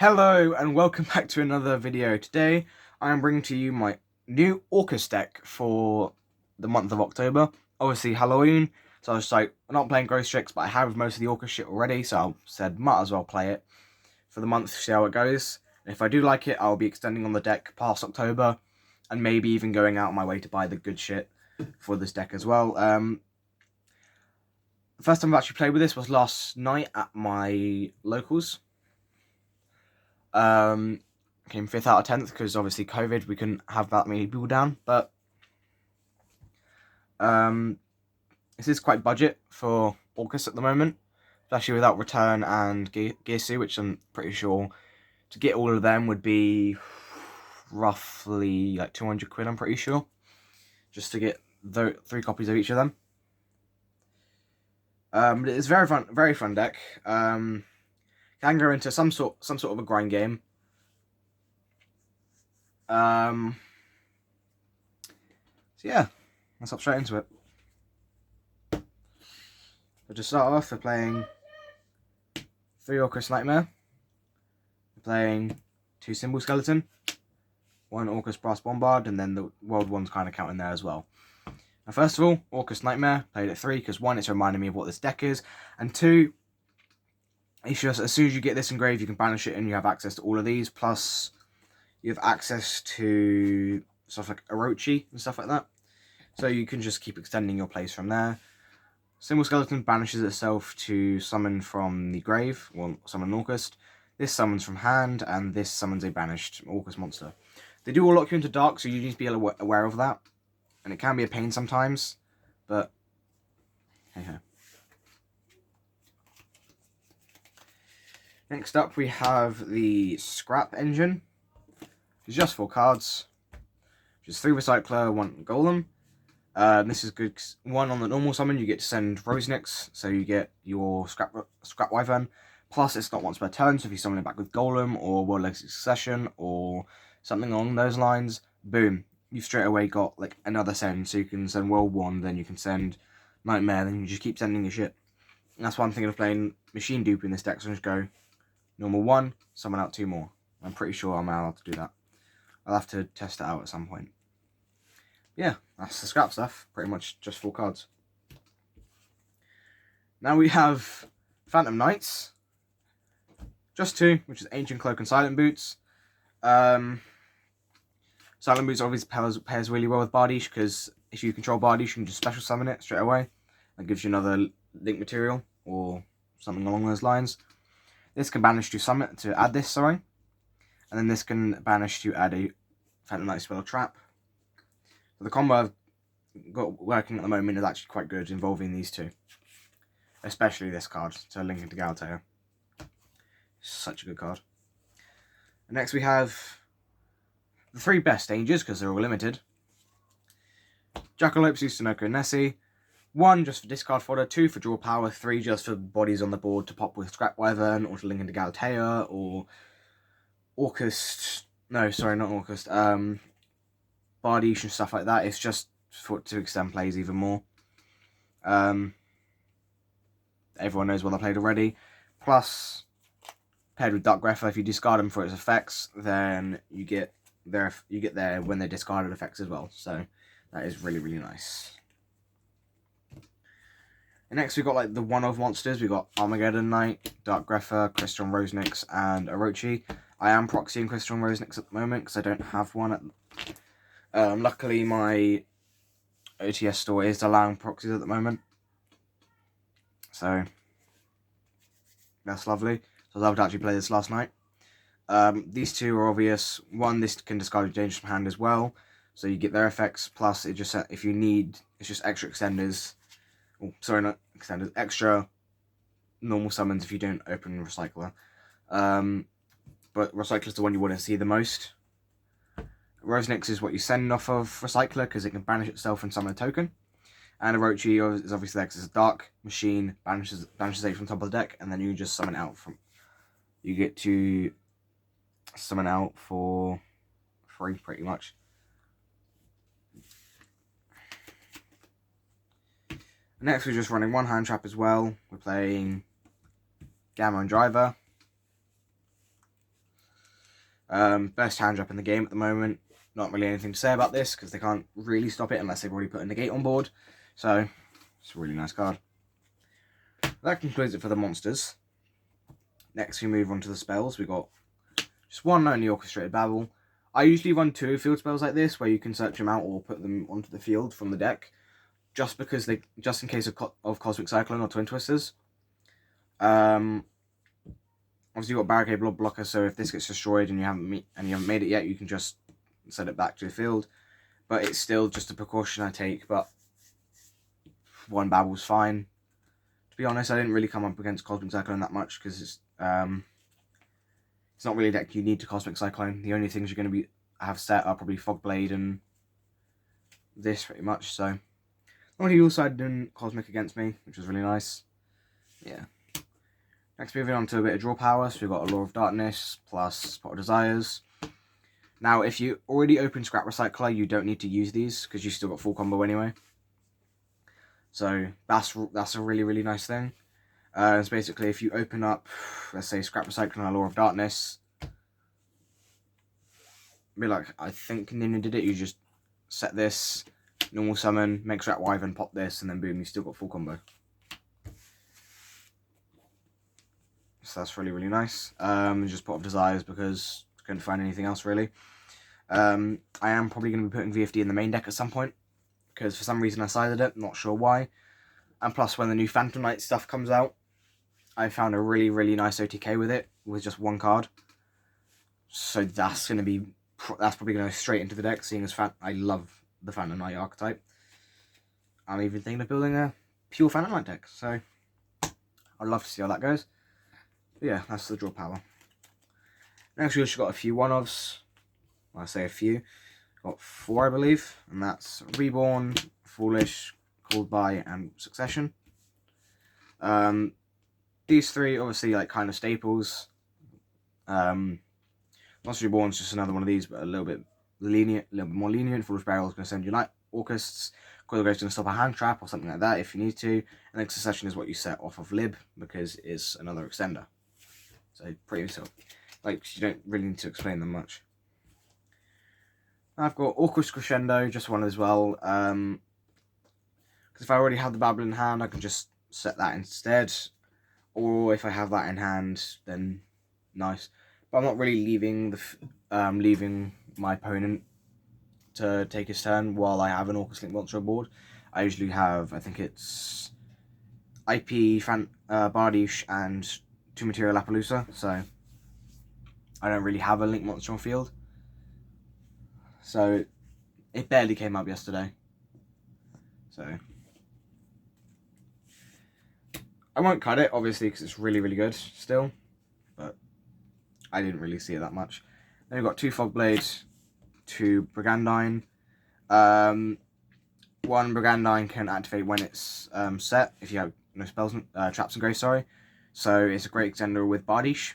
Hello and welcome back to another video. Today I am bringing to you my new Orcust deck for the month of October. Obviously Halloween, so I was like, I'm not playing Ghost Tricks, but I have most of the Orcust shit already, so I said might as well play it for the month, see how it goes. And if I do like it, I'll be extending on the deck past October, and maybe even going out of my way to buy the good shit for this deck as well. The first time I've actually played with this was last night at my locals. Came 5th out of 10th because obviously COVID, we couldn't have that many people down. But this is quite budget for Orcust at the moment, especially without Return and Gearsu, which I'm pretty sure to get all of them would be roughly like 200 quid, I'm pretty sure, just to get 3 copies of each of them. It's very fun deck. Can go into some sort of a grind game. So yeah, let's hop straight into it. So to start off, we're playing 3 Orcust Nightmare. We're playing 2 Symbol Skeleton, 1 Orcust Brass Bombard, and then the World one's kind of counting there as well. Now, first of all, Orcust Nightmare, played at 3 because 1, it's reminding me of what this deck is, and 2, it's just as soon as you get this engraved, you can banish it and you have access to all of these, plus you have access to stuff like Orochi and stuff like that. So you can just keep extending your plays from there. Symbol Skeleton banishes itself to summon from the grave, well, summon an Orcust. This summons from hand, and this summons a banished Orcust monster. They do all lock you into dark, so you need to be aware of that. And it can be a pain sometimes, but hey ho. Next up, we have the Scrap Engine. It's just 4 cards, which is 3 Recycler, 1 Golem. This is good. 1 on the normal summon, you get to send Rosenix, so you get your Scrap Wyvern. Plus, it's got once per turn, so if you summon it back with Golem or World Legacy Succession or something along those lines, boom, you've straight away got like another send. So you can send World 1, then you can send Nightmare, then you just keep sending your shit. And that's why I'm thinking of playing Machine Dupe in this deck, so I just go normal 1, summon out 2 more. I'm pretty sure I'm allowed to do that. I'll have to test it out at some point. Yeah, that's the scrap stuff. Pretty much just 4 cards. Now we have Phantom Knights. Just 2, which is Ancient Cloak and Silent Boots. Silent Boots obviously pairs really well with Bardiche, because if you control Bardiche, you can just special summon it straight away. That gives you another link material, or something along those lines. This can banish to add this, sorry. And then this can banish to add a Phantom Knight spell trap. So the combo I've got working at the moment is actually quite good, involving these 2. Especially this card, to link into Galatea. Such a good card. And next we have the 3 best dangers, because they're all limited. Jackalope, Susanoko, and Nessie. 1 just for discard fodder, 2 for draw power, 3 just for bodies on the board to pop with Scrap Wyvern, or to link into Galatea, or Orcust. No, sorry, not Orcust. Bardiche and stuff like that. It's just to extend plays even more. Everyone knows what I played already. Plus, paired with Dark Grepher, if you discard them for its effects, then you get there when they discarded effects as well. So that is really, really nice. And next we've got like the one-of monsters. We've got Armageddon Knight, Dark Grepher, Crystal Rosenix, and Orochi. I am proxying Crystal Rosenix at the moment because I don't have one. Luckily, my OTS store is allowing proxies at the moment, so that's lovely. So I was able to actually play this last night. These 2 are obvious. 1, this can discard a danger from hand as well, so you get their effects. Plus, it just if you need, it's just extra extenders. Oh, sorry, not extenders. Extra normal summons if you don't open Recycler. But Recycler is the one you want to see the most. Rosenix is what you send off of Recycler, because it can banish itself and summon a token. And Orochi is obviously there because it's a dark machine, banishes it from top of the deck, and then you just summon out from. You get to summon out for free, pretty much. Next, we're just running 1 hand trap as well. We're playing Gamma and Driver. Best hand trap in the game at the moment. Not really anything to say about this because they can't really stop it unless they've already put a negate on board. So it's a really nice card. That concludes it for the monsters. Next we move on to the spells. We got just one only Orchestrated Babble. I usually run 2 field spells like this where you can search them out or put them onto the field from the deck. Just because just in case of Cosmic Cyclone or Twin Twisters. Obviously you've got Barricade Blocker, so if this gets destroyed and you haven't made it yet, you can just send it back to the field. But it's still just a precaution I take, but 1 Babble's fine. To be honest, I didn't really come up against Cosmic Cyclone that much because it's not really a deck you need to Cosmic Cyclone. The only things you're going to have set are probably Fog Blade and this pretty much, so nobody else sided in Cosmic against me, which was really nice. Yeah. Next, moving on to a bit of draw power. So we've got a Law of Darkness plus Pot of Desires. Now, if you already open Scrap Recycler, you don't need to use these because you still got full combo anyway. So that's a really, really nice thing. It's basically if you open up, let's say Scrap Recycler and Law of Darkness. Be like, I think Nina did it. You just set this, normal summon, make Scrap Wyvern, pop this, and then boom, you still got full combo. So that's really, really nice. Just Pot of Desires because I couldn't find anything else really. I am probably going to be putting VFD in the main deck at some point because for some reason I sided it, not sure why. And plus when the new Phantom Knight stuff comes out, I found a really, really nice OTK with it, with just 1 card. So that's probably going to go straight into the deck, seeing as I love the Phantom Knight archetype. I'm even thinking of building a pure Phantom Knight deck, so I'd love to see how that goes. But yeah, that's the draw power. Next we also got a few one-offs. Well, I say a few. Got 4, I believe, and that's Reborn, Foolish, Called By, and Succession. These 3 obviously like kind of staples. Monster Reborn's just another one of these, but a little bit more lenient. Foolish Barrel is going to send you Orcusts. Coil Ghost is going to stop a hand trap or something like that if you need to. And then Succession is what you set off of Lib because it's another extender. So pretty simple. Like, you don't really need to explain them much. I've got Orcust Crescendo, just one as well. Because if I already have the Babble in hand, I can just set that instead. Or if I have that in hand, then nice. But I'm not really leaving my opponent to take his turn while I have an Orcust Link monster on board. I usually have, I think it's IP, Bardiche, and 2 Material Appaloosa, so I don't really have a Link monster on field. So it barely came up yesterday. So I won't cut it, obviously, because it's really, really good still. But I didn't really see it that much. Then we've got 2 Fog Blades, 2 Brigandine. 1 Brigandine can activate when it's set, if you have no spells, traps and grace, sorry. So it's a great extender with Bardiche.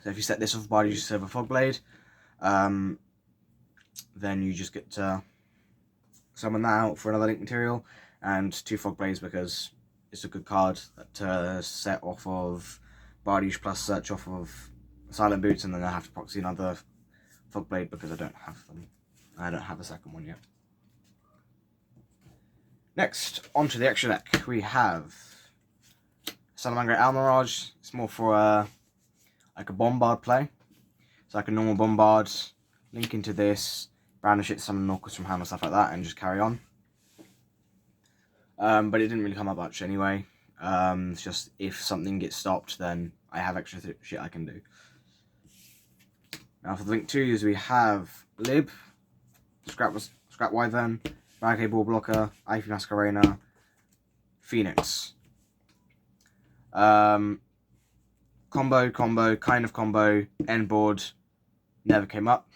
So if you set this off Bardiche instead of a Fog Blade, then you just get to summon that out for another Link material, and 2 Fog Blades because it's a good card to set off of Bardiche plus search off of Silent Boots, and then I have to proxy another Fog Blade because I don't have them. I don't have a second one yet. Next, onto the extra deck, we have Salamangreat Almirage. It's more for like a Bombard play. So like a normal Bombard, link into this, brandish it, summon Orcust from hand or stuff like that, and just carry on. But it didn't really come up much anyway. It's just if something gets stopped, then I have extra shit I can do. Now for the link 2s, we have Lib, Scrap Wyvern, Barricade Ball Blocker, Ivy Masquerena, Phoenix. Combo, kind of combo, end board, never came up.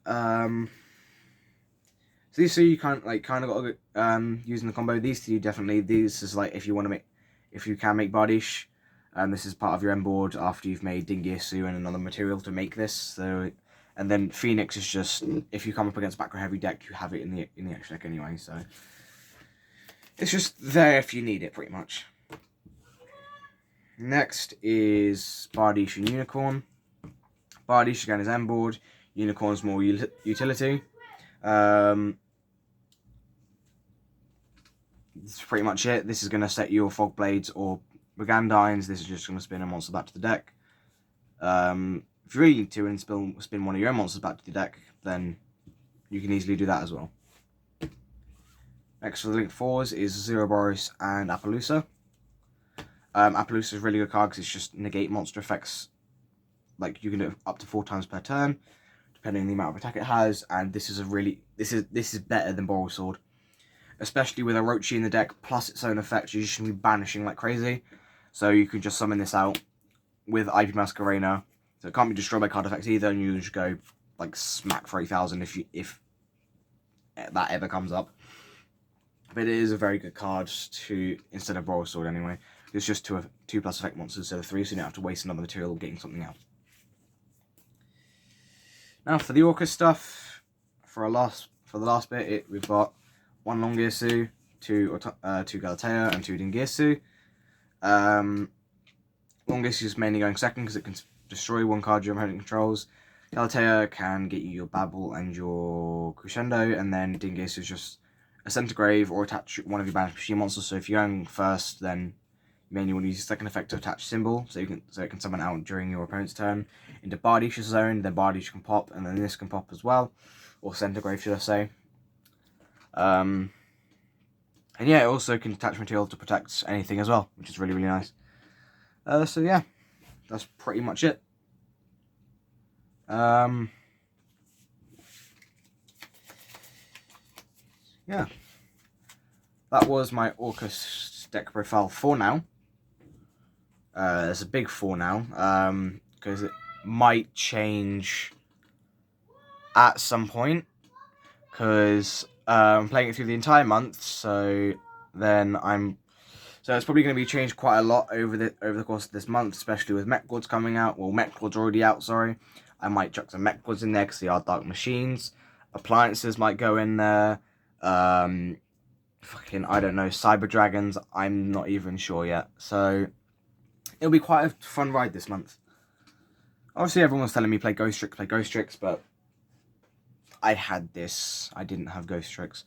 So these 2 you kind of got using the combo. These 2 definitely. These is like if you can make Bardiche. This is part of your end board after you've made Dingyasu and another material to make this. So, and then Phoenix is just if you come up against back row heavy deck, you have it in the extra deck anyway. So it's just there if you need it, pretty much. Next is Bardiche and Unicorn. Bardiche again is end board. Unicorn's more utility. That's pretty much it. This is going to set your Fog Blades or Brigandines. This is just going to spin a monster back to the deck. If you really need to and spin one of your own monsters back to the deck, then you can easily do that as well. Next for the Link 4s is Zeroboros and Appaloosa. Appaloosa is a really good card because it's just negate monster effects. Like, you can do it up to 4 times per turn, depending on the amount of attack it has. And this is this is better than Boral Sword, especially with Orochi in the deck plus its own effects. You're just gonna be banishing like crazy, so you can just summon this out with IP Masquerena. So it can't be destroyed by card effects either, and you just go like smack for 8,000 if that ever comes up. But it is a very good card to instead of Boral Sword anyway. It's just 2+ effect monsters instead of 3, so you don't have to waste another material getting something out. Now for the Orcust stuff, for the last bit, we've got 1 Longirsu, 2 Galatea, and 2 Dingirsu. Longirsu is mainly going second because it can destroy 1 card your opponent controls. Galatea can get you your Babble and your Crescendo, and then Dingirsu is just a Centigrave or attach one of your banished machine monsters. So if you're going first, then you mainly want to use your second effect to attach Symbol, so it can summon out during your opponent's turn into Bardiche's zone. Then Bardiche can pop, and then this can pop as well, or Centigrave should I say. And yeah, it also can attach material to protect anything as well, which is really nice. So yeah, that's pretty much it. Yeah, that was my Orcust deck profile for now. It's a big for now, because it might change at some point, because I'm playing it through the entire month, so then so it's probably going to be changed quite a lot over the course of this month, especially with Mech Lords coming out. Well, Mech Lords already out, sorry. I might chuck some Mech Lords in there because they are Dark Machines. Appliances might go in there. Fucking, I don't know, Cyber Dragons, I'm not even sure yet. So, it'll be quite a fun ride this month. Obviously, everyone was telling me play Ghost Tricks, but I had this. I didn't have Ghost Tricks.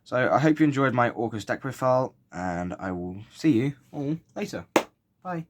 So, I hope you enjoyed my Orcust deck profile, and I will see you all later. Bye.